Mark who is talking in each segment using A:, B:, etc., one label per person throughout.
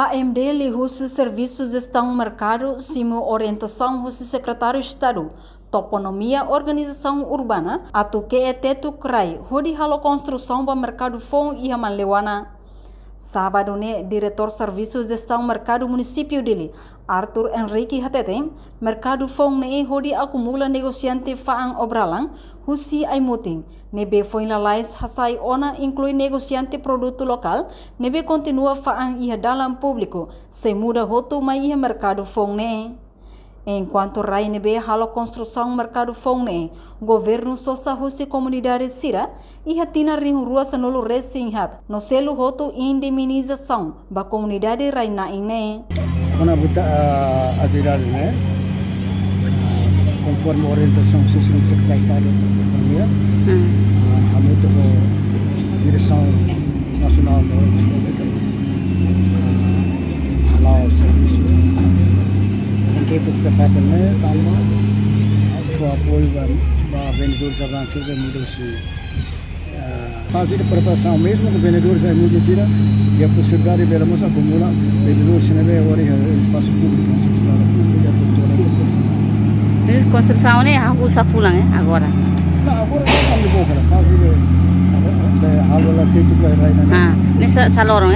A: AMD Lihus Serviços Gestão Mercado, Simo Orientação do Secretário de Estado, Toponomia Organização Urbana, atu que é teto crai, hodi halo construção para mercado fong e Lewana. Sábado, diretor Serviços Gestão Mercado Município dele, Arthur Henrique Hatetem, mercado fong hodi acumula negociante faang obralang, husi ay muting. Nebe foi lalais hasai ona inclui negociante produto local, nebe continua faang iha dalam público, se muda hotu mai iha mercado fong Enquanto rai nebe halo construção mercado fong governo sosa husi comunidade sira, iha tina rihu rua sanulu resinhat, no selu hotu indemnização, ba comunidade rai na ine.
B: Ona buta atividade, conforme a orientação social do secretário de Estado da Economia, a direção nacional da República, halal serviço, em que tu tempatkan tambah apoio para vendedores avançados da mudança. Fazer a preparação mesmo com vendedores da mudança e a possibilidade de vermos acumular vendedores na agora em espaço público, na estrada pública,
C: construção usa pulang agora.
B: Não, agora não é bom cara, fazer a aula teto que vai na.
C: Nessa salão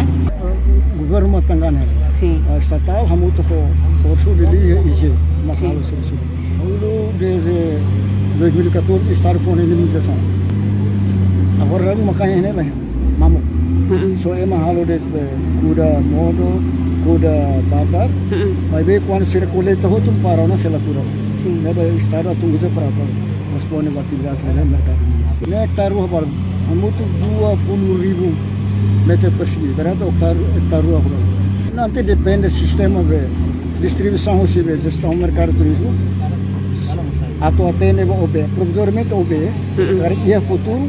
B: O governo matangana.
C: Sim.
B: A estatal hamuto por subir e mas aula serviço. Desde 2014 está com indenização. Agora não makanya né, mamu. So é mahalo de kuda modo, kuda bakar. Mas bem quando se recoleta hotu para na sela pura. Nada estado tunggu je berapa respon atividade sana mercado. Hektar ruah bar hamutu 20.000 meter persegi. Berarti hektar ruah bar. Nanti depende sistema de distribuição recebe gestão mercado turismo. Atau atende OB, provisoriamente OB, para ia futuro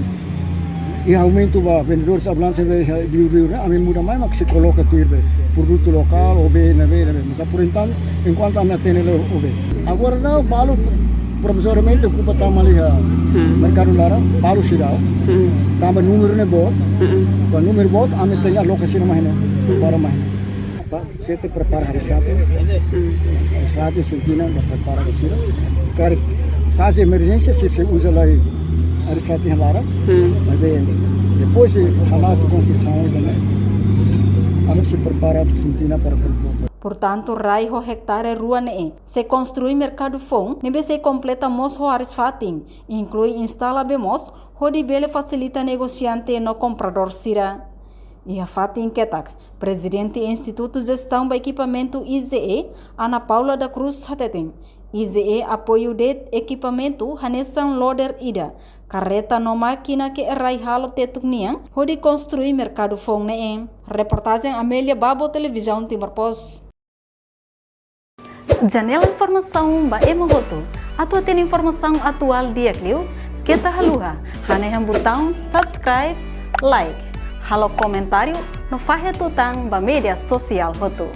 B: e aumento ba vendedores ambulância vai livre, a muda mais mas se coloca tudo produto local OB na mas por então enquanto a atende OB. Agora não balu provisoriamente ocupa tamaliha mercado lara balu sirau tambah número ne bot ba número bot ame tenha lokasi na mahina para mahina apa saya te prepara hari Sabtu sentina prepara hari Sabtu caso emergência se usa lá hari Sabtu lara mas depois halat construção também ame se prepara sentina para
A: Portanto, rai ho hectare rua se construi mercado fong, nebe se completa mos ho aris fating, inclui instala bemos, ho di bele facilita negociante no comprador sira. Ia fating ketak, presidente Instituto Gestão ba Equipamento IZE, Ana Paula da Cruz Hatetem. IZE apoio de equipamento hanesan loader ida, carreta no máquina que rai halo tetuk niang, ho di construi mercado fong Reportagem Amélia Babo, Televisão Timor Post. Janela informação ba emohoto. Atau tem informação atual dia kliu, kita haluha. Haneham botão subscribe, like, halo comentário no fahe tutang ba media sosial hoto.